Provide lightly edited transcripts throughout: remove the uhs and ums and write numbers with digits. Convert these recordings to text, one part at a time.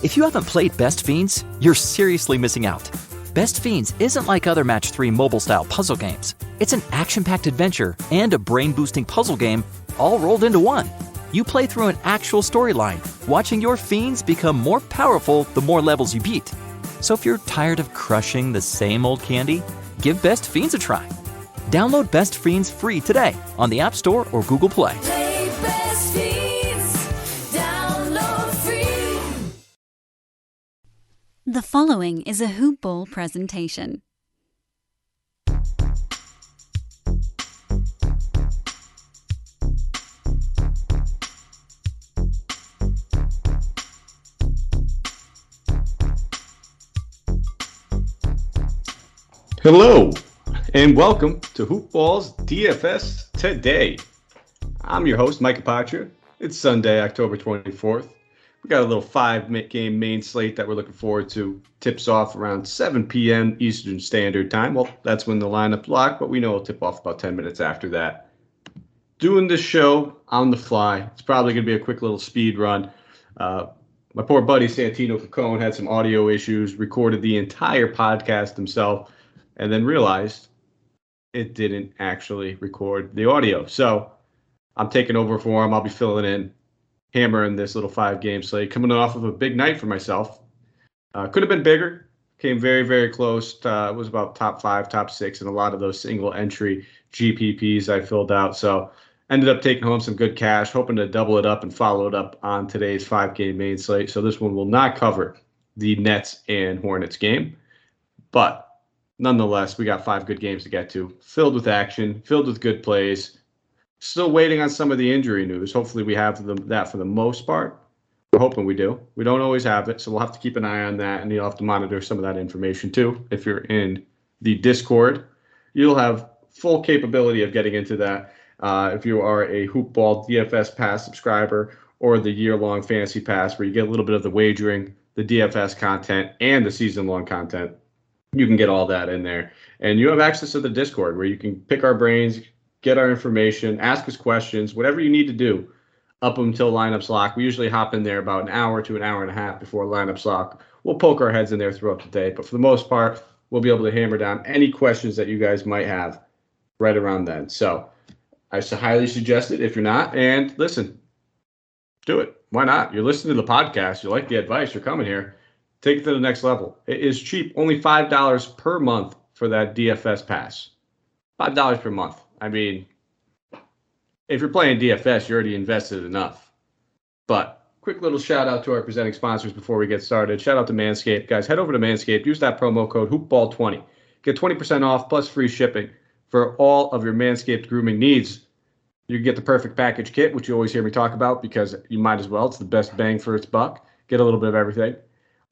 If you haven't played Best Fiends, you're seriously missing out. Best Fiends isn't like other Match 3 mobile-style puzzle games. It's an action-packed adventure and a brain-boosting puzzle game all rolled into one. You play through an actual storyline, watching your fiends become more powerful the more levels you beat. So if you're tired of crushing the same old candy, give Best Fiends a try. Download Best Fiends free today on the App Store or Google Play. Play Best Fiends. Download free. The following is a Hoop Ball presentation. Hello, and welcome to Hoop Ball's DFS Today. I'm your host, Mike Apaccia. It's Sunday, October 24th. We got a little 5-game main slate that we're looking forward to. Tips off around 7 p.m. Eastern Standard Time. Well, that's when the lineup's locked, but we know it'll tip off about 10 minutes after that. Doing this show on the fly. It's probably going to be a quick little speed run. My poor buddy Santino had some audio issues, recorded the entire podcast himself, and then realized it didn't actually record the audio. So I'm taking over for him. I'll be filling in, hammering this little 5-game slate, coming off of a big night for myself. Could have been bigger. Came very, very close. It was about top 5, top 6, and a lot of those single entry GPPs I filled out. So ended up taking home some good cash, hoping to double it up and follow it up on today's 5-game main slate. So this one will not cover the Nets and Hornets game. But nonetheless, we got 5 good games to get to, filled with action, filled with good plays. Still waiting on some of the injury news. Hopefully we have that for the most part. We're hoping we do. We don't always have it, so we'll have to keep an eye on that, and you'll have to monitor some of that information too. If you're in the Discord, you'll have full capability of getting into that. If you are a Hoop Ball DFS Pass subscriber or the year-long Fantasy Pass, where you get a little bit of the wagering, the DFS content, and the season-long content, you can get all that in there. And you have access to the Discord where you can pick our brains, get our information, ask us questions, whatever you need to do up until lineups lock. We usually hop in there about an hour to an hour and a half before lineups lock. We'll poke our heads in there throughout the day, but for the most part, we'll be able to hammer down any questions that you guys might have right around then. So I highly suggest it if you're not. And listen, do it. Why not? You're listening to the podcast. You like the advice. You're coming here. Take it to the next level. It is cheap. Only $5 per month for that DFS pass. $5 per month. I mean, if you're playing DFS, you're already invested enough. But quick little shout out to our presenting sponsors before we get started. Shout out to Manscaped. Guys, head over to Manscaped. Use that promo code HoopBall20. Get 20% off plus free shipping for all of your Manscaped grooming needs. You can get the perfect package kit, which you always hear me talk about because you might as well. It's the best bang for its buck. Get a little bit of everything.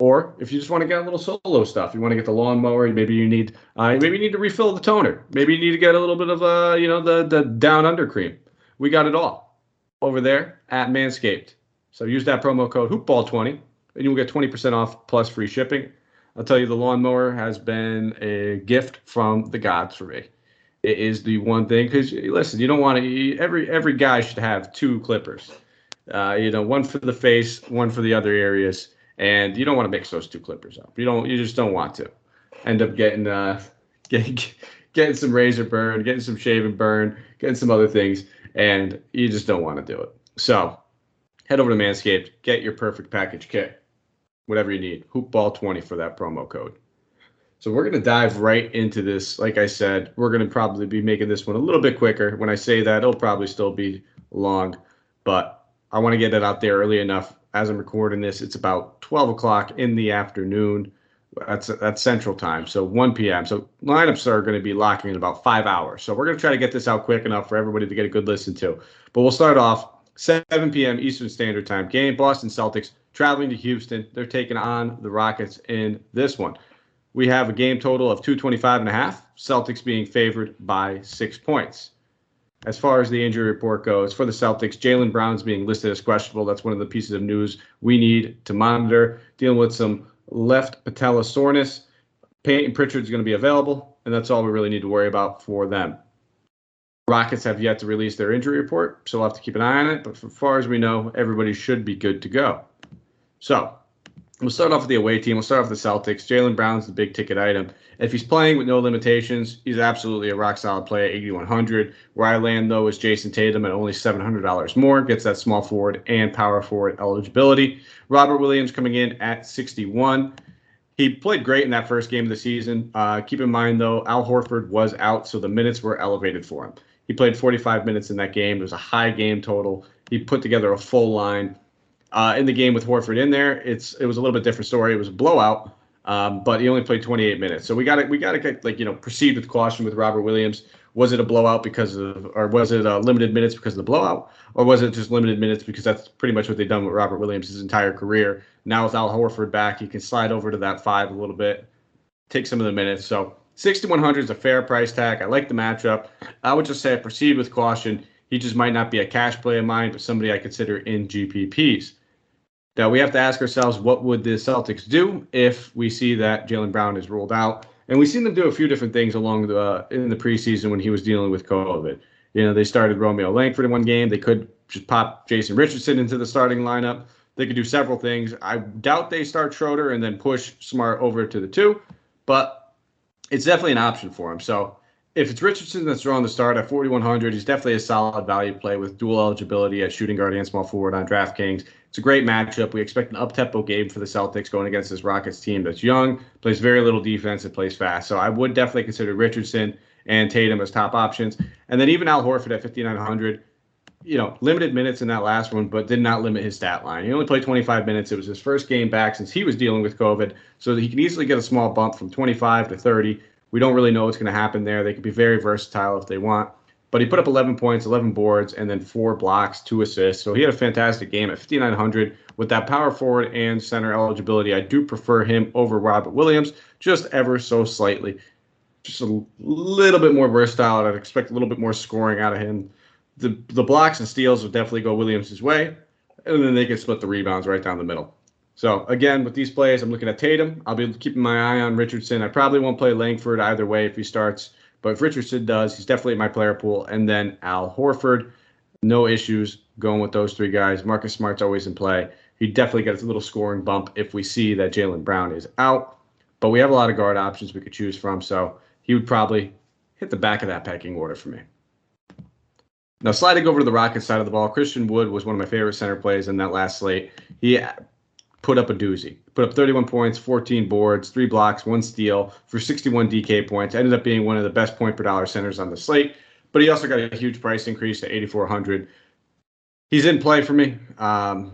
Or if you just want to get a little solo stuff, you want to get the lawnmower, maybe you need to refill the toner. Maybe you need to get a little bit of the down under cream. We got it all over there at Manscaped. So use that promo code HoopBall20 and you'll get 20% off plus free shipping. I'll tell you, the lawnmower has been a gift from the gods for me. It is the one thing, because listen, you don't want to. Every guy should have 2 clippers. One for the face, one for the other areas. And you don't want to mix those 2 clippers up. You just don't want to end up getting some razor burn, getting some shaving burn, getting some other things, and you just don't want to do it. So head over to Manscaped, get your perfect package kit, whatever you need. HoopBall20 for that promo code. So we're going to dive right into this. Like I said, we're going to probably be making this one a little bit quicker. When I say that, it'll probably still be long, but I want to get it out there early enough. As I'm recording this, it's about 12 o'clock in the afternoon. That's Central Time, so 1 p.m. So lineups are going to be locking in about 5 hours. So we're going to try to get this out quick enough for everybody to get a good listen to. But we'll start off 7 p.m. Eastern Standard Time game. Boston Celtics traveling to Houston. They're taking on the Rockets in this one. We have a game total of 225.5. Celtics being favored by 6 points. As far as the injury report goes, for the Celtics, Jaylen Brown's being listed as questionable. That's one of the pieces of news we need to monitor. Dealing with some left patella soreness. Peyton Pritchard's going to be available, and that's all we really need to worry about for them. Rockets have yet to release their injury report, so we'll have to keep an eye on it. But as far as we know, everybody should be good to go. So We'll start off with the away team. We'll start off with the Celtics. Jaylen Brown's the big ticket item. If he's playing with no limitations, he's absolutely a rock solid play at 8,100. Where I land, though, is Jason Tatum at only $700 more. Gets that small forward and power forward eligibility. Robert Williams coming in at 61. He played great in that first game of the season. Keep in mind, though, Al Horford was out, so the minutes were elevated for him. He played 45 minutes in that game. It was a high game total. He put together a full line. In the game with Horford in there, it was a little bit different story. It was a blowout, but he only played 28 minutes. So we got to proceed with caution with Robert Williams. Was it a blowout or was it limited minutes because of the blowout, or was it just limited minutes because that's pretty much what they've done with Robert Williams his entire career? Now with Al Horford back, he can slide over to that 5 a little bit, take some of the minutes. So 6,100 is a fair price tag. I like the matchup. I would just say proceed with caution. He just might not be a cash play of mine, but somebody I consider in GPPs. Now, we have to ask ourselves, what would the Celtics do if we see that Jaylen Brown is ruled out? And we've seen them do a few different things in the preseason when he was dealing with COVID. They started Romeo Langford in one game. They could just pop Jason Richardson into the starting lineup. They could do several things. I doubt they start Schroeder and then push Smart over to the 2, but it's definitely an option for him. So if it's Richardson that's drawing the start at 4,100, he's definitely a solid value play with dual eligibility at shooting guard and small forward on DraftKings. It's a great matchup. We expect an up-tempo game for the Celtics going against this Rockets team that's young, plays very little defense, and plays fast. So I would definitely consider Richardson and Tatum as top options. And then even Al Horford at 5,900, limited minutes in that last one, but did not limit his stat line. He only played 25 minutes. It was his first game back since he was dealing with COVID, so he can easily get a small bump from 25 to 30. We don't really know what's going to happen there. They could be very versatile if they want. But he put up 11 points, 11 boards, and then 4 blocks, 2 assists. So he had a fantastic game at 5,900 with that power forward and center eligibility. I do prefer him over Robert Williams, just ever so slightly. Just a little bit more versatile. I'd expect a little bit more scoring out of him. The blocks and steals would definitely go Williams' way, and then they can split the rebounds right down the middle. So, again, with these plays, I'm looking at Tatum. I'll be keeping my eye on Richardson. I probably won't play Langford either way if he starts. But if Richardson does, he's definitely in my player pool. And then Al Horford, no issues going with those 3 guys. Marcus Smart's always in play. He definitely gets a little scoring bump if we see that Jaylen Brown is out. But we have a lot of guard options we could choose from, so he would probably hit the back of that pecking order for me. Now, sliding over to the Rockets side of the ball, Christian Wood was one of my favorite center plays in that last slate. He put up a doozy. Put up 31 points, 14 boards, 3 blocks, 1 steal for 61 DK points. Ended up being one of the best point per dollar centers on the slate, but he also got a huge price increase to 8,400. He's in play for me. I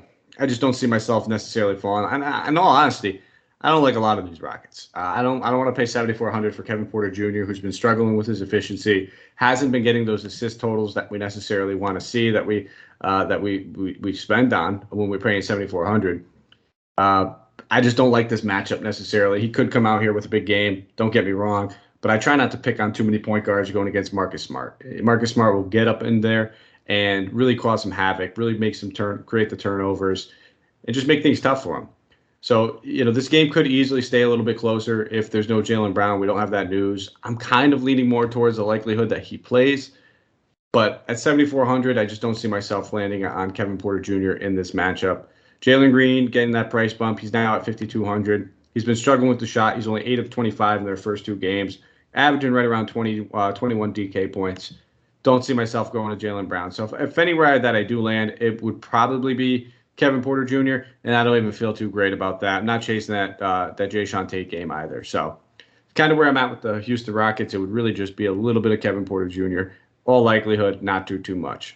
just don't see myself necessarily falling. And in all honesty, I don't like a lot of these Rockets. I don't want to pay 7,400 for Kevin Porter Jr., who's been struggling with his efficiency, hasn't been getting those assist totals that we necessarily want to see that we spend on when we're paying 7,400. I just don't like this matchup necessarily. He could come out here with a big game. Don't get me wrong, but I try not to pick on too many point guards going against Marcus Smart. Marcus Smart will get up in there and really cause some havoc, really make create the turnovers, and just make things tough for him. So, this game could easily stay a little bit closer if there's no Jaylen Brown. We don't have that news. I'm kind of leaning more towards the likelihood that he plays. But at 7,400, I just don't see myself landing on Kevin Porter Jr. in this matchup. Jalen Green getting that price bump. He's now at 5,200. He's been struggling with the shot. He's only 8 of 25 in their first 2 games, averaging right around 21 DK points. Don't see myself going to Jaylen Brown. So if anywhere that I do land, it would probably be Kevin Porter Jr., and I don't even feel too great about that. I'm not chasing that Jae'Sean Tate game either. So kind of where I'm at with the Houston Rockets. It would really just be a little bit of Kevin Porter Jr. All likelihood, not too much.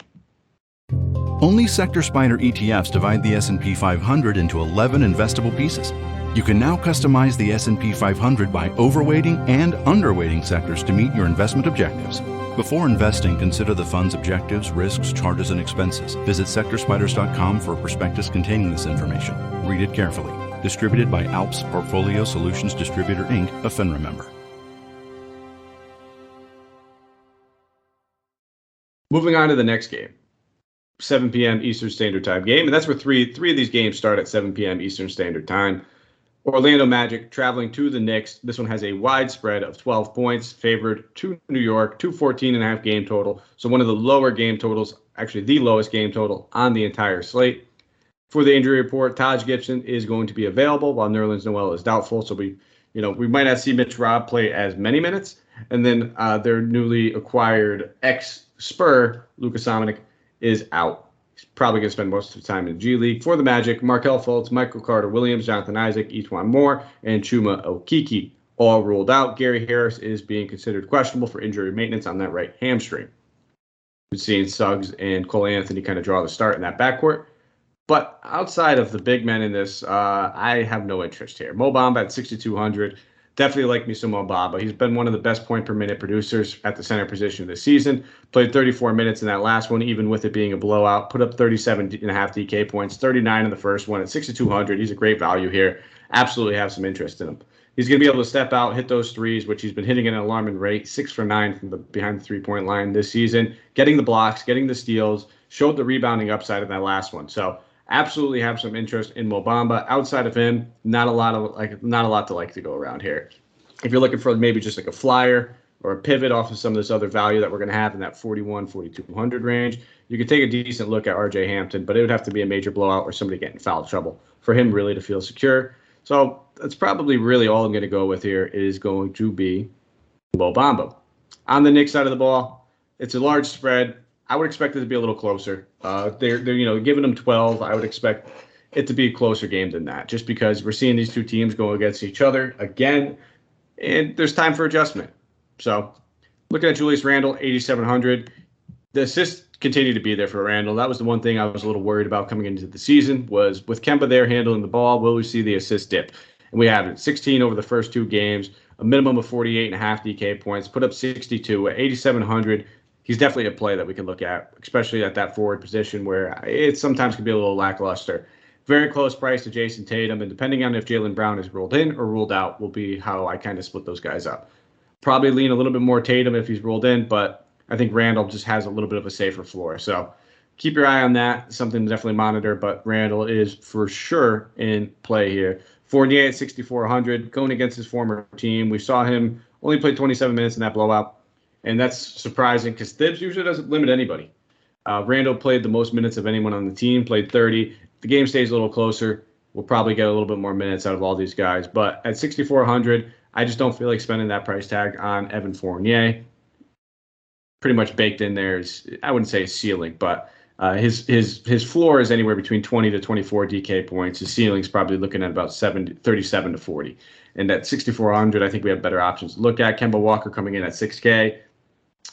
Only Sector Spider ETFs divide the S&P 500 into 11 investable pieces. You can now customize the S&P 500 by overweighting and underweighting sectors to meet your investment objectives. Before investing, consider the fund's objectives, risks, charges, and expenses. Visit sectorspiders.com for a prospectus containing this information. Read it carefully. Distributed by Alps Portfolio Solutions Distributor, Inc., a FINRA member. Moving on to the next game. 7 p.m. Eastern Standard Time game, and that's where three of these games start at 7 p.m. Eastern Standard Time. Orlando Magic traveling to the Knicks. This one has a wide spread of 12 points, favored to New York, 214.5 game total. So one of the lower game totals, actually the lowest game total on the entire slate. For the injury report, Taj Gibson is going to be available while Nerlens Noel is doubtful. So we might not see Mitch Robb play as many minutes. And then their newly acquired ex-Spur, Luka Samanic, is out. He's probably going to spend most of the time in the G League. For the Magic, Markelle Fultz, Michael Carter-Williams, Jonathan Isaac, Etuan Moore, and Chuma Okeke all ruled out. Gary Harris is being considered questionable for injury maintenance on that right hamstring. We've seen Suggs and Cole Anthony kind of draw the start in that backcourt. But outside of the big men in this, I have no interest here. Mo Bamba at 6,200. Definitely like me some Mo Bamba. He's been one of the best point per minute producers at the center position this season. Played 34 minutes in that last one, even with it being a blowout. Put up 37.5 DK points, 39 in the first one at 6,200. He's a great value here. Absolutely have some interest in him. He's going to be able to step out, hit those threes, which he's been hitting at an alarming rate, 6 for 9 from behind the three-point line this season. Getting the blocks, getting the steals, showed the rebounding upside in that last one. So absolutely have some interest in Mo Bamba. Outside of him, not a lot to like to go around here. If you're looking for maybe just like a flyer or a pivot off of some of this other value that we're going to have in that 4,200 range, you could take a decent look at RJ Hampton, but it would have to be a major blowout or somebody getting foul trouble for him really to feel secure. So that's probably really all I'm going to go with here is going to be Mo Bamba. On the Knicks side of the ball, it's a large spread. I would expect it to be a little closer. They're giving them 12. I would expect it to be a closer game than that, just because we're seeing these two teams go against each other again, and there's time for adjustment. So looking at Julius Randle, 8,700. The assists continue to be there for Randle. That was the one thing I was a little worried about coming into the season was with Kemba there handling the ball, will we see the assist dip? And we have it. 16 over the first two games, a minimum of 48.5 DK points, put up 62 at 8,700. He's definitely a play that we can look at, especially at that forward position where it sometimes can be a little lackluster. Very close price to Jason Tatum, and depending on if Jaylen Brown is ruled in or ruled out will be how I kind of split those guys up. Probably lean a little bit more Tatum if he's ruled in, but I think Randle just has a little bit of a safer floor. So keep your eye on that. Something to definitely monitor, but Randle is for sure in play here. Fournier at 6,400, going against his former team. We saw him only play 27 minutes in that blowout. And that's surprising because Thibs usually doesn't limit anybody. Randle played the most minutes of anyone on the team, played 30. The game stays a little closer. We'll probably get a little bit more minutes out of all these guys. But at 6,400, I just don't feel like spending that price tag on Evan Fournier. Pretty much baked in there is, I wouldn't say a ceiling, but his floor is anywhere between 20 to 24 DK points. His ceiling's probably looking at about 37 to 40. And at 6,400, I think we have better options to look at. Kemba Walker coming in at 6K.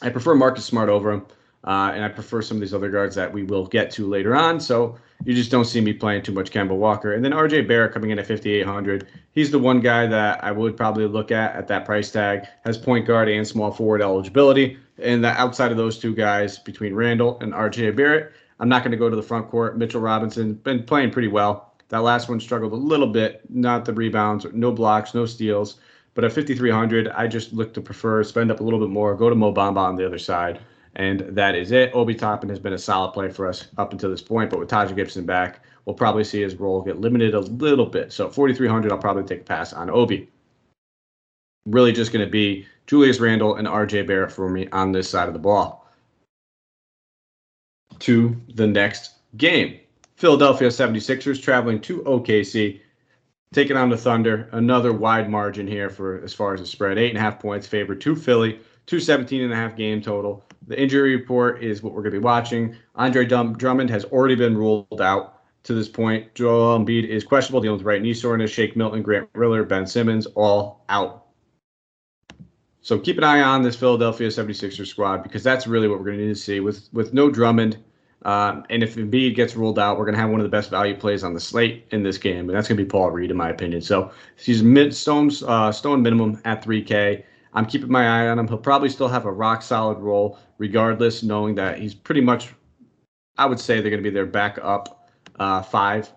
I prefer Marcus Smart over him, and I prefer some of these other guards that we will get to later on. So you just don't see me playing too much Kemba Walker. And then RJ Barrett coming in at 5,800. He's the one guy that I would probably look at that price tag. Has point guard and small forward eligibility. And outside of those two guys, between Randle and RJ Barrett, I'm not going to go to the front court. Mitchell Robinson been playing pretty well. That last one struggled a little bit. Not the rebounds, no blocks, no steals. But at 5,300, I just look to prefer spend up a little bit more, go to Mo Bamba on the other side, and that is it. Obi Toppin has been a solid play for us up until this point, but with Taj Gibson back, we'll probably see his role get limited a little bit. So 4,300, I'll probably take a pass on Obi. Really just going to be Julius Randle and RJ Barrett for me on this side of the ball. To the next game. Philadelphia 76ers traveling to OKC. Taking on the Thunder, another wide margin here for as far as the spread. 8.5 points favored to Philly, 217.5 game total. The injury report is what we're going to be watching. Andre Drummond has already been ruled out to this point. Joel Embiid is questionable, dealing with right knee soreness. Shake Milton, Grant Riller, Ben Simmons, all out. So keep an eye on this Philadelphia 76ers squad because that's really what we're going to need to see. With no Drummond, and if Embiid gets ruled out, we're going to have one of the best value plays on the slate in this game, and that's going to be Paul Reed, in my opinion. So he's stone minimum at 3K. I'm keeping my eye on him. He'll probably still have a rock-solid role regardless, knowing that he's pretty much, I would say they're going to be their backup 5.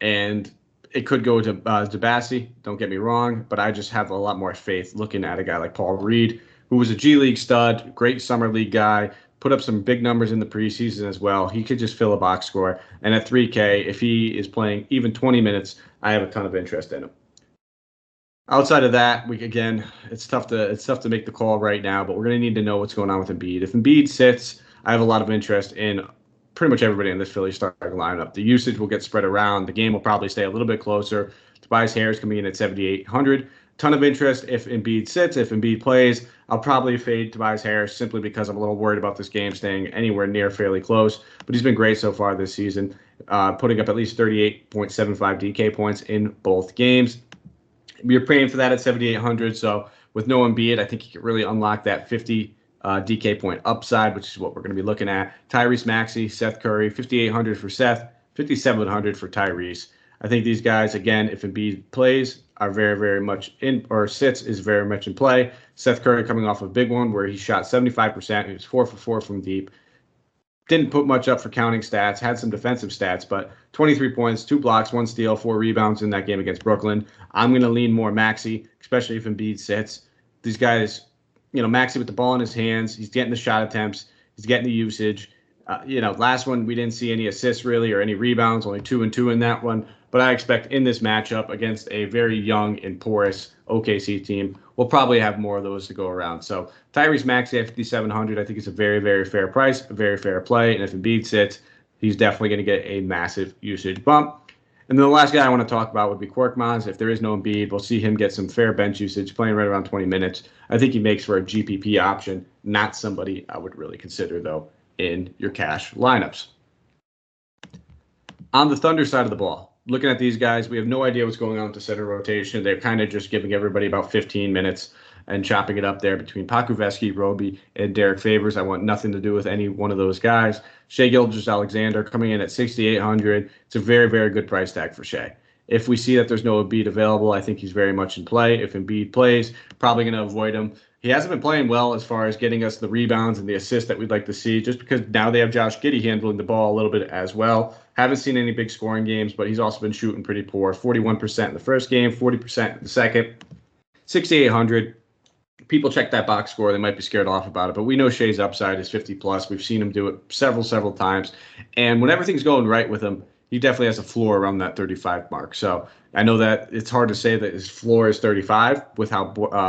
And it could go to Bassi, don't get me wrong, but I just have a lot more faith looking at a guy like Paul Reed, who was a G League stud, great summer league guy, put up some big numbers in the preseason as well. He could just fill a box score. And at 3K, if he is playing even 20 minutes, I have a ton of interest in him. Outside of that, it's tough to make the call right now, but we're going to need to know what's going on with Embiid. If Embiid sits, I have a lot of interest in pretty much everybody in this Philly starting lineup. The usage will get spread around. The game will probably stay a little bit closer. Tobias Harris coming in at 7,800. Ton of interest if Embiid sits. If Embiid plays, I'll probably fade Tobias Harris simply because I'm a little worried about this game staying anywhere near fairly close. But he's been great so far this season, putting up at least 38.75 DK points in both games. You're paying for that at 7,800. So with no Embiid, I think you can really unlock that 50 DK point upside, which is what we're going to be looking at. Tyrese Maxey, Seth Curry, 5,800 for Seth, 5,700 for Tyrese. I think these guys, again, if Embiid plays, are very, very much in, or sits is very much in play. Seth Curry coming off a big one where he shot 75%. He was 4 for 4 from deep. Didn't put much up for counting stats, had some defensive stats, but 23 points, 2 blocks, 1 steal, 4 rebounds in that game against Brooklyn. I'm going to lean more Maxey, especially if Embiid sits. These guys, Maxey with the ball in his hands, he's getting the shot attempts, he's getting the usage. Last one, we didn't see any assists really or any rebounds, only 2 and 2 in that one. But I expect in this matchup against a very young and porous OKC team, we'll probably have more of those to go around. So Tyrese Maxey at 5,700, I think it's a very, very fair price, a very fair play. And if Embiid sits, he's definitely going to get a massive usage bump. And then the last guy I want to talk about would be Korkmaz. If there is no Embiid, we'll see him get some fair bench usage, playing right around 20 minutes. I think he makes for a GPP option, not somebody I would really consider, though, in your cash lineups. On the Thunder side of the ball, looking at these guys, we have no idea what's going on with the center rotation. They're kind of just giving everybody about 15 minutes and chopping it up there between Pakuveski, Roby, and Derek Favors. I want nothing to do with any one of those guys. Shai Gilgeous-Alexander coming in at 6,800. It's a very, very good price tag for Shai. If we see that there's no Embiid available, I think he's very much in play. If Embiid plays, probably going to avoid him. He hasn't been playing well as far as getting us the rebounds and the assists that we'd like to see, just because now they have Josh Giddey handling the ball a little bit as well. Haven't seen any big scoring games, but he's also been shooting pretty poor. 41% in the first game, 40% in the second. 6,800. People check that box score. They might be scared off about it, but we know Shai's upside is 50+. We've seen him do it several times. And when everything's going right with him, he definitely has a floor around that 35 mark. So I know that it's hard to say that his floor is 35 with how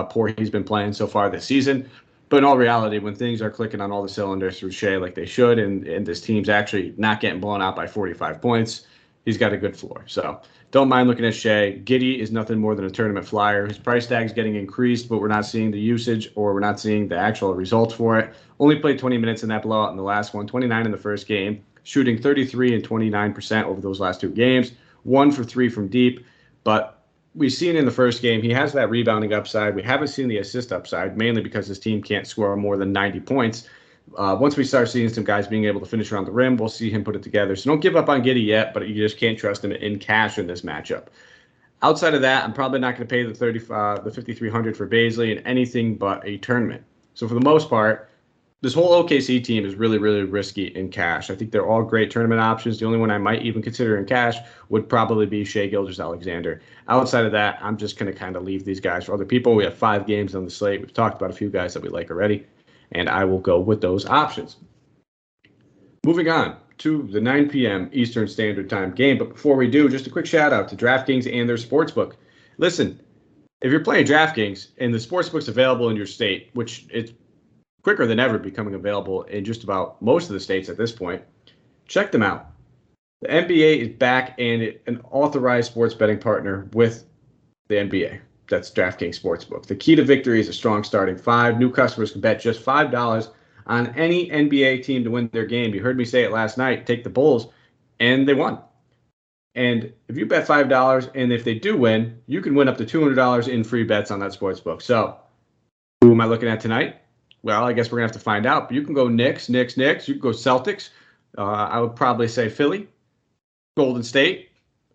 poor he's been playing so far this season. But in all reality, when things are clicking on all the cylinders through Shai like they should, and this team's actually not getting blown out by 45 points, he's got a good floor. So don't mind looking at Shai. Giddey is nothing more than a tournament flyer. His price tag's getting increased, but we're not seeing the usage or we're not seeing the actual results for it. Only played 20 minutes in that blowout in the last one, 29 in the first game, shooting 33 and 29% over those last 2 games, 1 for 3 from deep. But we've seen in the first game, he has that rebounding upside. We haven't seen the assist upside, mainly because his team can't score more than 90 points. Once we start seeing some guys being able to finish around the rim, we'll see him put it together. So don't give up on Giddey yet, but you just can't trust him in cash in this matchup. Outside of that, I'm probably not going to pay the 5,300 for Bazley in anything but a tournament. So for the most part, this whole OKC team is really, really risky in cash. I think they're all great tournament options. The only one I might even consider in cash would probably be Shai Gilgeous-Alexander. Outside of that, I'm just going to kind of leave these guys for other people. We have 5 games on the slate. We've talked about a few guys that we like already, and I will go with those options. Moving on to the 9 p.m. Eastern Standard Time game. But before we do, just a quick shout out to DraftKings and their sportsbook. Listen, if you're playing DraftKings and the sportsbook's available in your state, which it's quicker than ever becoming available in just about most of the states at this point, check them out. The NBA is back and an authorized sports betting partner with the NBA. That's DraftKings Sportsbook. The key to victory is a strong starting 5. New customers can bet just $5 on any NBA team to win their game. You heard me say it last night. Take the Bulls, and they won. And if you bet $5, and if they do win, you can win up to $200 in free bets on that sportsbook. So who am I looking at tonight? Well, I guess we're going to have to find out. But you can go Knicks. You can go Celtics. I would probably say Philly, Golden State,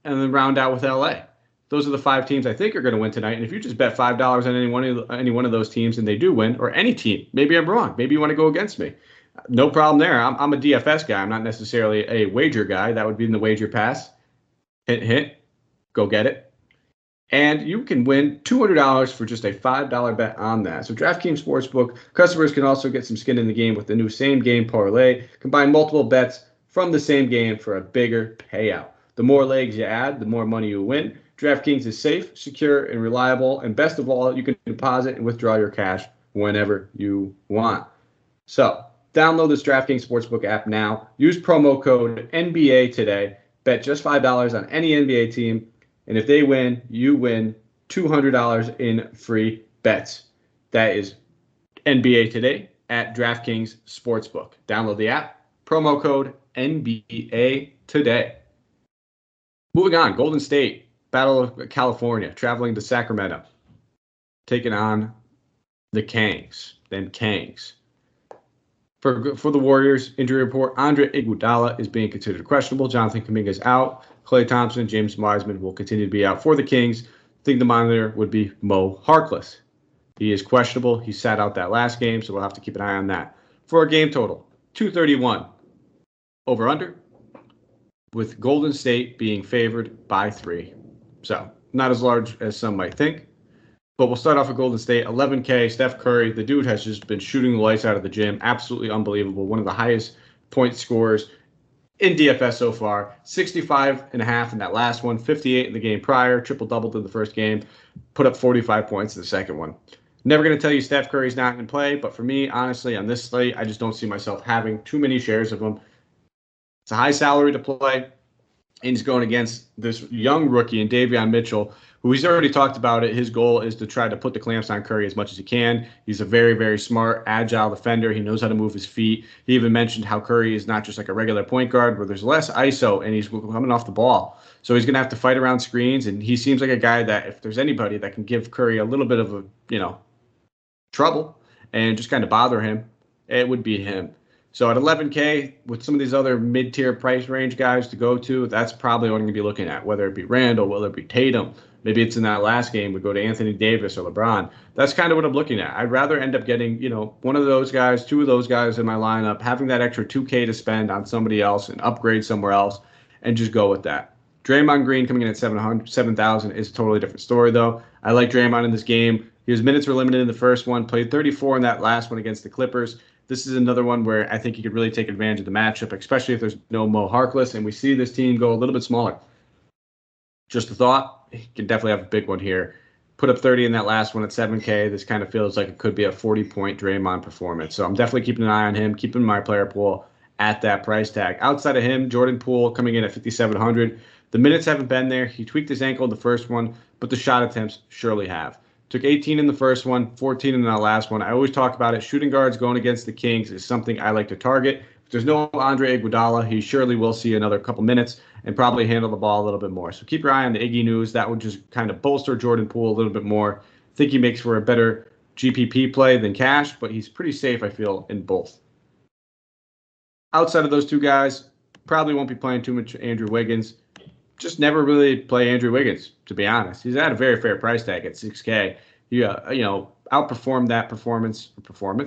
and then round out with LA. Those are the 5 teams I think are going to win tonight. And if you just bet $5 on any one of those teams and they do win, or any team, maybe I'm wrong. Maybe you want to go against me. No problem there. I'm a DFS guy. I'm not necessarily a wager guy. That would be in the wager pass. Hint. Go get it. And you can win $200 for just a $5 bet on that. So DraftKings Sportsbook, customers can also get some skin in the game with the new same game parlay. Combine multiple bets from the same game for a bigger payout. The more legs you add, the more money you win. DraftKings is safe, secure, and reliable. And best of all, you can deposit and withdraw your cash whenever you want. So Download this DraftKings Sportsbook app now. Use promo code NBA today. Bet just $5 on any NBA team. And if they win, you win $200 in free bets. That is NBA today at DraftKings Sportsbook. Download the app. Promo code NBA today. Moving on, Golden State, Battle of California, traveling to Sacramento, taking on the Kangs. For the Warriors, injury report, Andre Iguodala is being considered questionable. Jonathan Kuminga is out. Klay Thompson, James Wiseman will continue to be out. For the Kings, I think the monitor would be Mo Harkless. He is questionable. He sat out that last game, so we'll have to keep an eye on that. For a game total, 231 over under, with Golden State being favored by 3. So not as large as some might think. But we'll start off with Golden State, 11K, Steph Curry. The dude has just been shooting the lights out of the gym. Absolutely unbelievable. One of the highest point scorers in DFS so far. 65.5 in that last one, 58 in the game prior, triple-doubled in the first game, put up 45 points in the second one. Never going to tell you Steph Curry's not in play, but for me, honestly, on this slate, I just don't see myself having too many shares of him. It's a high salary to play, and he's going against this young rookie in Davion Mitchell, who he's already talked about it. His goal is to try to put the clamps on Curry as much as he can. He's a very, very smart, agile defender. He knows how to move his feet. He even mentioned how Curry is not just like a regular point guard where there's less ISO and he's coming off the ball. So he's going to have to fight around screens, and he seems like a guy that if there's anybody that can give Curry a little bit of a, trouble and just kind of bother him, it would be him. So at 11K, with some of these other mid-tier price range guys to go to, that's probably what I'm going to be looking at, whether it be Randall, whether it be Tatum. Maybe it's in that last game, we go to Anthony Davis or LeBron. That's kind of what I'm looking at. I'd rather end up getting, one of those guys, 2 of those guys in my lineup, having that extra 2K to spend on somebody else and upgrade somewhere else and just go with that. Draymond Green coming in at 7,000 is a totally different story, though. I like Draymond in this game. His minutes were limited in the first one, played 34 in that last one against the Clippers. This is another one where I think he could really take advantage of the matchup, especially if there's no Mo Harkless, and we see this team go a little bit smaller. Just a thought, he can definitely have a big one here. Put up 30 in that last one at 7K. This kind of feels like it could be a 40-point Draymond performance. So I'm definitely keeping an eye on him, keeping my player pool at that price tag. Outside of him, Jordan Poole coming in at 5,700. The minutes haven't been there. He tweaked his ankle in the first one, but the shot attempts surely have. Took 18 in the first one, 14 in that last one. I always talk about it. Shooting guards going against the Kings is something I like to target. If there's no Andre Iguodala, he surely will see another couple minutes and probably handle the ball a little bit more. So keep your eye on the Iggy news. That would just kind of bolster Jordan Poole a little bit more. I think he makes for a better GPP play than cash, but he's pretty safe, I feel, in both. Outside of those 2 guys, probably won't be playing too much Andrew Wiggins. Just never really play Andrew Wiggins, to be honest. He's at a very fair price tag at 6K. He, outperformed that outperformed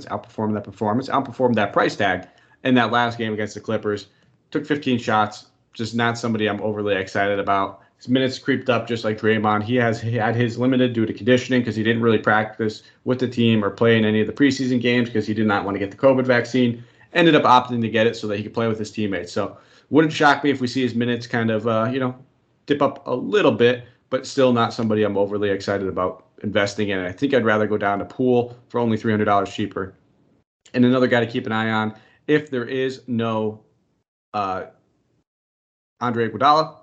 that price tag in that last game against the Clippers. Took 15 shots. Just not somebody I'm overly excited about. His minutes creeped up just like Draymond. He had his limited due to conditioning because he didn't really practice with the team or play in any of the preseason games because he did not want to get the COVID vaccine. Ended up opting to get it so that he could play with his teammates. So wouldn't shock me if we see his minutes kind of, dip up a little bit, but still not somebody I'm overly excited about investing in. I think I'd rather go down to Poole for only $300 cheaper. And another guy to keep an eye on, if there is no Andre Iguodala,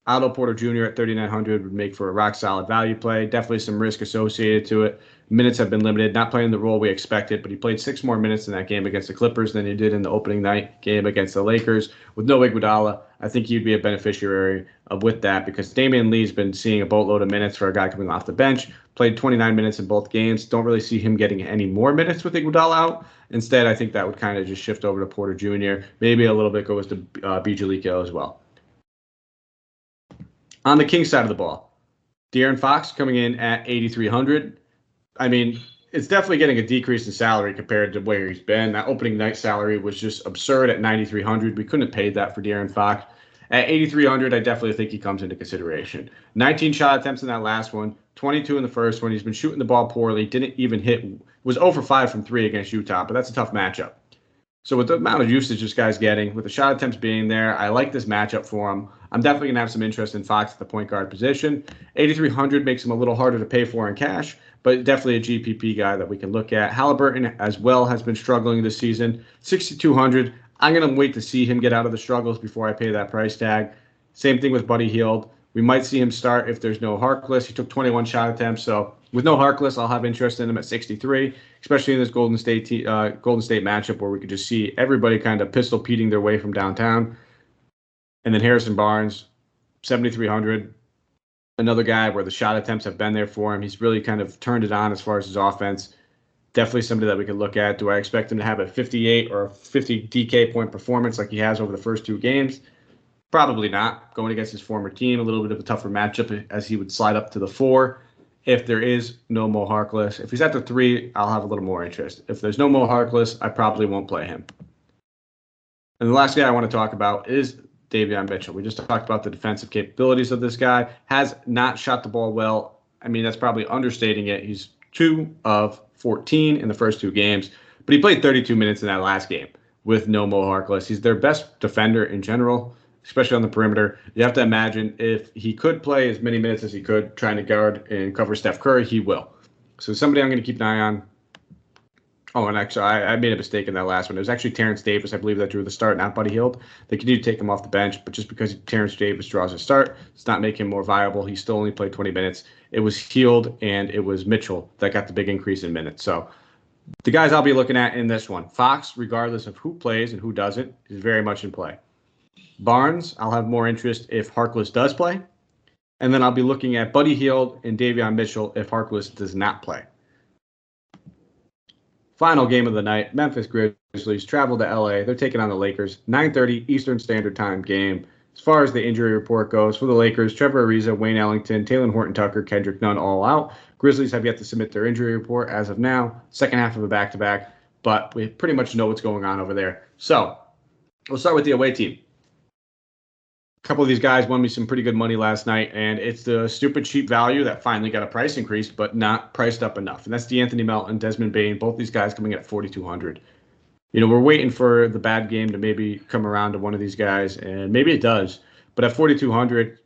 Otto Porter Jr. at 3,900 would make for a rock-solid value play. Definitely some risk associated to it. Minutes have been limited, not playing the role we expected, but he played 6 more minutes in that game against the Clippers than he did in the opening night game against the Lakers. With no Iguodala, I think he'd be a beneficiary with that because Damian Lee's been seeing a boatload of minutes for a guy coming off the bench. Played 29 minutes in both games. Don't really see him getting any more minutes with Iguodala out. Instead, I think that would kind of just shift over to Porter Jr. Maybe a little bit goes to Bjelica as well. On the Kings side of the ball, De'Aaron Fox coming in at 8,300. I mean, it's definitely getting a decrease in salary compared to where he's been. That opening night salary was just absurd at 9,300. We couldn't have paid that for De'Aaron Fox. At 8,300, I definitely think he comes into consideration. 19 shot attempts in that last one, 22 in the first one. He's been shooting the ball poorly. Didn't even hit. Was 0 for 5 from 3 against Utah, but that's a tough matchup. So with the amount of usage this guy's getting, with the shot attempts being there, I like this matchup for him. I'm definitely going to have some interest in Fox at the point guard position. 8,300 makes him a little harder to pay for in cash, but definitely a GPP guy that we can look at. Halliburton as well has been struggling this season. 6,200. I'm going to wait to see him get out of the struggles before I pay that price tag. Same thing with Buddy Hield. We might see him start if there's no Harkless. He took 21 shot attempts, so with no Harkless, I'll have interest in him at 63, especially in this Golden State matchup where we could just see everybody kind of pistol peating their way from downtown. And then Harrison Barnes, 7,300, another guy where the shot attempts have been there for him. He's really kind of turned it on as far as his offense. Definitely somebody that we could look at. Do I expect him to have a 58 or 50 DK point performance like he has over the first 2 games? Probably not. Going against his former team, a little bit of a tougher matchup as he would slide up to the 4. If there is no Mo Harkless, if he's at the 3, I'll have a little more interest. If there's no Mo Harkless, I probably won't play him. And the last guy I want to talk about is Davion Mitchell. We just talked about the defensive capabilities of this guy. Has not shot the ball well. I mean, that's probably understating it. He's 2 of 14 in the first 2 games, but he played 32 minutes in that last game with no Mo Harkless. He's their best defender in general, especially on the perimeter. You have to imagine if he could play as many minutes as he could trying to guard and cover Steph Curry, he will. So somebody I'm going to keep an eye on. Oh, and actually, I made a mistake in that last one. It was actually Terrence Davis, I believe, that drew the start, not Buddy Hield. They continue to take him off the bench, but just because Terrence Davis draws a start does not make him more viable. He still only played 20 minutes. It was Hield and it was Mitchell that got the big increase in minutes. So the guys I'll be looking at in this one, Fox, regardless of who plays and who doesn't, is very much in play. Barnes, I'll have more interest if Harkless does play. And then I'll be looking at Buddy Hield and Davion Mitchell if Harkless does not play. Final game of the night, Memphis Grizzlies travel to LA. They're taking on the Lakers. 9:30 Eastern Standard Time game. As far as the injury report goes, for the Lakers, Trevor Ariza, Wayne Ellington, Taylor Horton-Tucker, Kendrick Nunn all out. Grizzlies have yet to submit their injury report as of now. Second half of a back-to-back, but we pretty much know what's going on over there. So we'll start with the away team. A couple of these guys won me some pretty good money last night, and it's the stupid cheap value that finally got a price increase, but not priced up enough. And that's DeAnthony Melton, Desmond Bane, both these guys coming in at 4,200. You know, we're waiting for the bad game to maybe come around to one of these guys, and maybe it does. But at 4,200,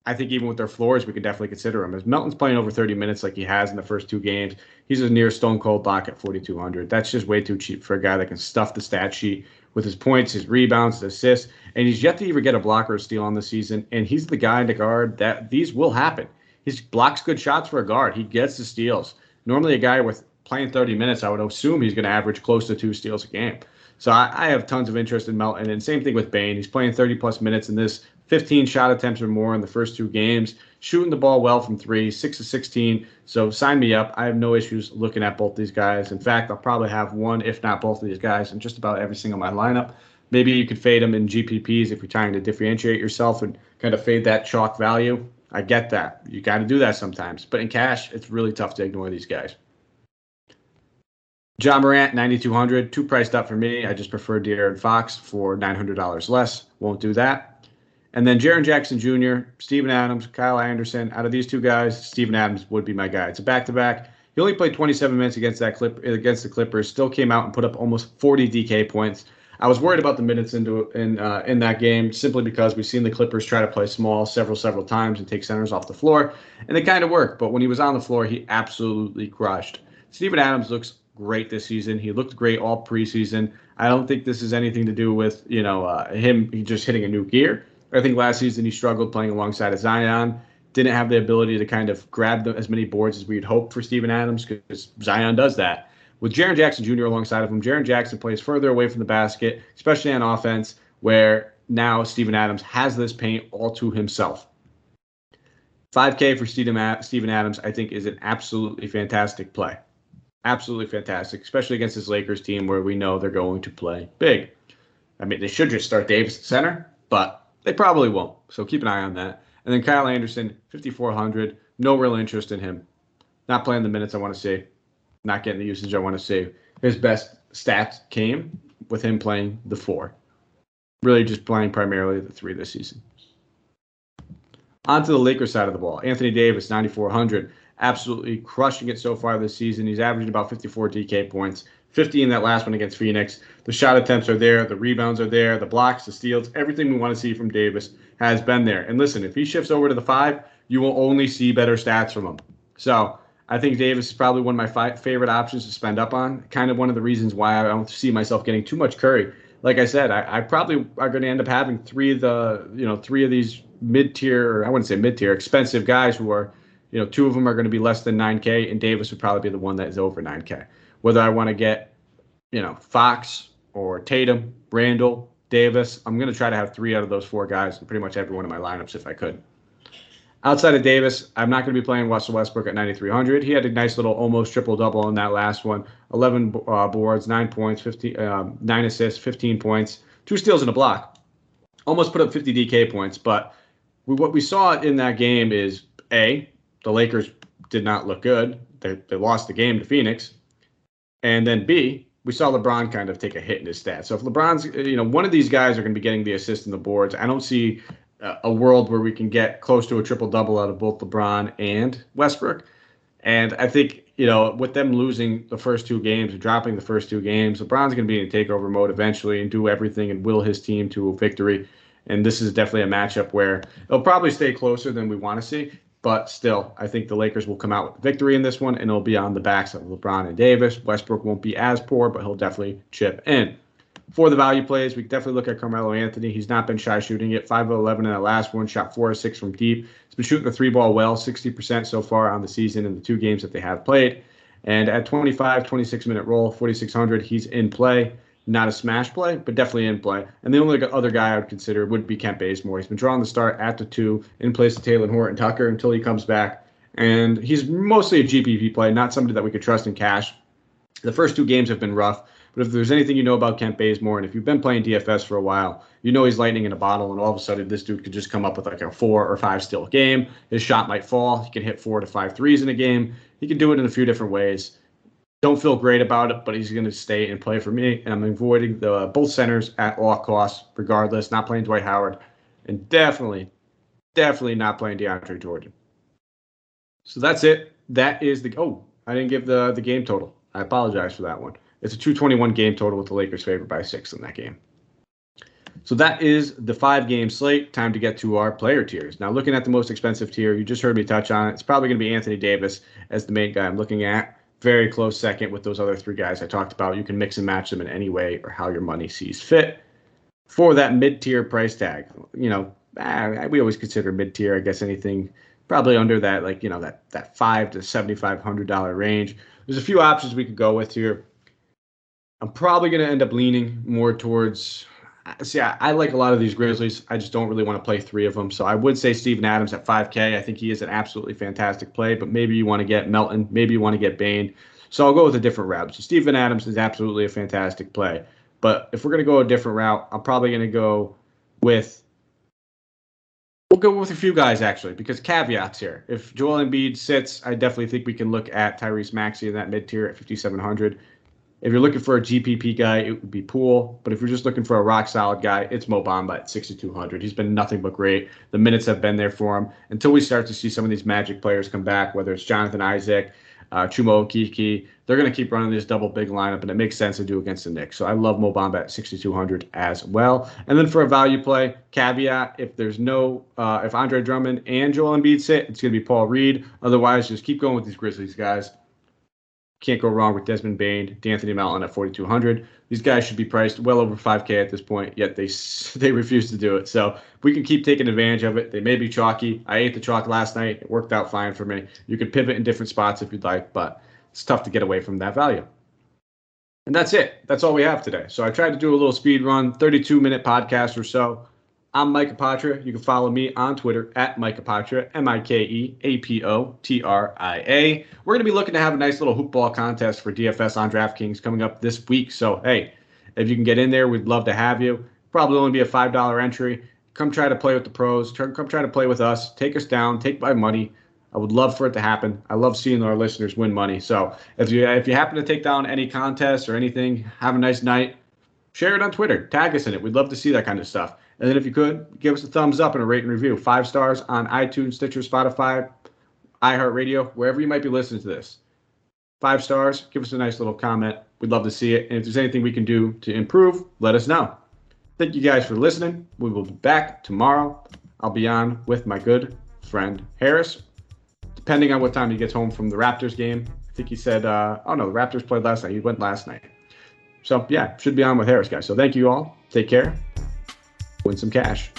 I think even with their floors, we could definitely consider him. As Melton's playing over 30 minutes like he has in the first 2 games, he's a near stone cold lock at 4,200. That's just way too cheap for a guy that can stuff the stat sheet with his points, his rebounds, his assists, and he's yet to even get a blocker or steal on the season. And he's the guy to guard that these will happen. He blocks good shots for a guard. He gets the steals. Normally, a guy with playing 30 minutes, I would assume he's going to average close to 2 steals a game. So I have tons of interest in Melton. And same thing with Bane. He's playing 30-plus minutes in this, 15 shot attempts or more in the first 2 games, shooting the ball well from 3, 6 of 16. So sign me up. I have no issues looking at both these guys. In fact, I'll probably have one, if not both of these guys, in just about every single my lineup. Maybe you could fade them in GPPs if you're trying to differentiate yourself and kind of fade that chalk value. I get that. You got to do that sometimes. But in cash, it's really tough to ignore these guys. John Morant, 9,200, too priced up for me. I just prefer De'Aaron Fox for $900 less. Won't do that. And then Jaren Jackson Jr., Steven Adams, Kyle Anderson. Out of these 2 guys, Steven Adams would be my guy. It's a back-to-back. He only played 27 minutes against the Clippers. Still came out and put up almost 40 DK points. I was worried about the minutes in that game simply because we've seen the Clippers try to play small several times and take centers off the floor, and it kind of worked. But when he was on the floor, he absolutely crushed. Steven Adams looks great this season. He looked great all preseason. I don't think this is anything to do with him just hitting a new gear. I think last season he struggled playing alongside of Zion. Didn't have the ability to kind of grab as many boards as we'd hoped for Steven Adams because Zion does that. With Jaren Jackson Jr. alongside of him, Jaren Jackson plays further away from the basket, especially on offense, where now Steven Adams has this paint all to himself. 5K for Steven Adams, I think, is an absolutely fantastic play. Absolutely fantastic, especially against this Lakers team where we know they're going to play big. I mean, they should just start Davis at center, but they probably won't. So keep an eye on that. And then Kyle Anderson, 5,400. No real interest in him. Not playing the minutes I want to see. Not getting the usage I want to see. His best stats came with him playing the 4. Really just playing primarily the 3 this season. On to the Lakers side of the ball. Anthony Davis, 9,400. Absolutely crushing it so far this season. He's averaging about 54 DK points, 50 in that last one against Phoenix. The shot attempts are there. The rebounds are there. The blocks, the steals, everything we want to see from Davis has been there. And listen, if he shifts over to the 5, you will only see better stats from him. So I think Davis is probably one of my favorite options to spend up on. Kind of one of the reasons why I don't see myself getting too much Curry. Like I said, I probably are going to end up having three of these mid-tier, or I wouldn't say mid-tier, expensive guys who are, 2 of them are going to be less than 9K, and Davis would probably be the one that is over 9K. Whether I want to get, Fox or Tatum, Randall, Davis, I'm going to try to have 3 out of those 4 guys in pretty much every one of my lineups if I could. Outside of Davis, I'm not going to be playing Russell Westbrook at 9,300. He had a nice little almost triple-double in that last one. 11 boards, 9 points, 9 assists, 15 points, 2 steals and a block. Almost put up 50 DK points. But what we saw in that game is, A, the Lakers did not look good. They lost the game to Phoenix. And then B, we saw LeBron kind of take a hit in his stats. So if LeBron's, one of these guys are going to be getting the assist and the boards. I don't see a world where we can get close to a triple-double out of both LeBron and Westbrook. And I think, with them losing the first 2 games, or dropping the first 2 games, LeBron's going to be in takeover mode eventually and do everything and will his team to a victory. And this is definitely a matchup where it'll probably stay closer than we want to see. But still, I think the Lakers will come out with a victory in this one, and it'll be on the backs of LeBron and Davis. Westbrook won't be as poor, but he'll definitely chip in. For the value plays, we can definitely look at Carmelo Anthony. He's not been shy shooting it. 5 of 11 in that last one, shot 4 of 6 from deep. He's been shooting the 3-ball well, 60% so far on the season in the 2 games that they have played. And at 26-minute roll, 4,600, he's in play. Not a smash play, but definitely in play. And the only other guy I would consider would be Kent Bazemore. He's been drawing the start at the 2 in place of Taylor Horton Tucker until he comes back. And he's mostly a GPP play, not somebody that we could trust in cash. The first 2 games have been rough. But if there's anything you know about Kent Bazemore, and if you've been playing DFS for a while, he's lightning in a bottle, and all of a sudden this dude could just come up with like a 4 or 5 steal game. His shot might fall. He can hit 4 to 5 threes in a game. He can do it in a few different ways. Don't feel great about it, but he's going to stay and play for me. And I'm avoiding both centers at all costs, regardless. Not playing Dwight Howard, and definitely not playing DeAndre Jordan. So that's it. That is I didn't give the game total. I apologize for that one. It's a 221 game total with the Lakers favored by 6 in that game. So that is the 5-game slate. Time to get to our player tiers. Now, looking at the most expensive tier, you just heard me touch on it. It's probably going to be Anthony Davis as the main guy I'm looking at. Very close second with those other 3 guys I talked about. You can mix and match them in any way or how your money sees fit. For that mid-tier price tag, we always consider mid-tier, I guess, anything probably under that, that $500 to $7,500 range. There's a few options we could go with here. I'm probably going to end up leaning more towards I like a lot of these Grizzlies. I just don't really want to play 3 of them. So I would say Steven Adams at 5K. I think he is an absolutely fantastic play, but maybe you want to get Melton. Maybe you want to get Bane. So I'll go with a different route. So Steven Adams is absolutely a fantastic play. But if we're going to go a different route, I'm probably going to go with we'll go with a few guys, actually, because caveats here. If Joel Embiid sits, I definitely think we can look at Tyrese Maxey in that mid-tier at 5,700. If you're looking for a GPP guy, it would be Poole. But if you're just looking for a rock-solid guy, it's Mo Bamba at 6,200. He's been nothing but great. The minutes have been there for him. Until we start to see some of these Magic players come back, whether it's Jonathan Isaac, Chumo Okeke, they're going to keep running this double big lineup, and it makes sense to do against the Knicks. So I love Mo Bamba at 6,200 as well. And then for a value play, caveat, if there's if Andre Drummond and Joel Embiid sit, it's going to be Paul Reed. Otherwise, just keep going with these Grizzlies guys. Can't go wrong with Desmond Bane, D'Anthony Melton at 4,200. These guys should be priced well over 5K at this point, yet they refuse to do it. So we can keep taking advantage of it. They may be chalky. I ate the chalk last night. It worked out fine for me. You can pivot in different spots if you'd like, but it's tough to get away from that value. And that's it. That's all we have today. So I tried to do a little speed run, 32-minute podcast or so. I'm Mike Apotria. You can follow me on Twitter at Mike Apotria, MikeApotria. We're going to be looking to have a nice little hoop ball contest for DFS on DraftKings coming up this week. So, hey, if you can get in there, we'd love to have you. Probably only be a $5 entry. Come try to play with the pros. Come try to play with us. Take us down. Take my money. I would love for it to happen. I love seeing our listeners win money. So if you happen to take down any contests or anything, have a nice night. Share it on Twitter. Tag us in it. We'd love to see that kind of stuff. And then if you could, give us a thumbs up and a rate and review. 5 stars on iTunes, Stitcher, Spotify, iHeartRadio, wherever you might be listening to this. 5 stars. Give us a nice little comment. We'd love to see it. And if there's anything we can do to improve, let us know. Thank you guys for listening. We will be back tomorrow. I'll be on with my good friend Harris, depending on what time he gets home from the Raptors game. I think he said, the Raptors played last night. He went last night. So, yeah, should be on with Harris, guys. So thank you all. Take care. Win some cash.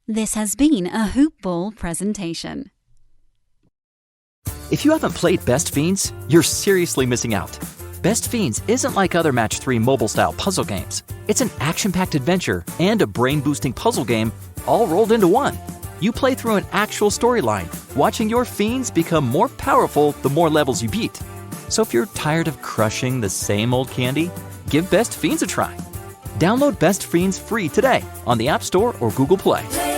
This has been a Hoop Ball presentation. If you haven't played Best Fiends, you're seriously missing out. Best Fiends isn't like other Match 3 mobile-style puzzle games. It's an action-packed adventure and a brain-boosting puzzle game all rolled into one. You play through an actual storyline, watching your fiends become more powerful the more levels you beat. So if you're tired of crushing the same old candy, give Best Fiends a try. Download Best Fiends free today on the App Store or Google Play.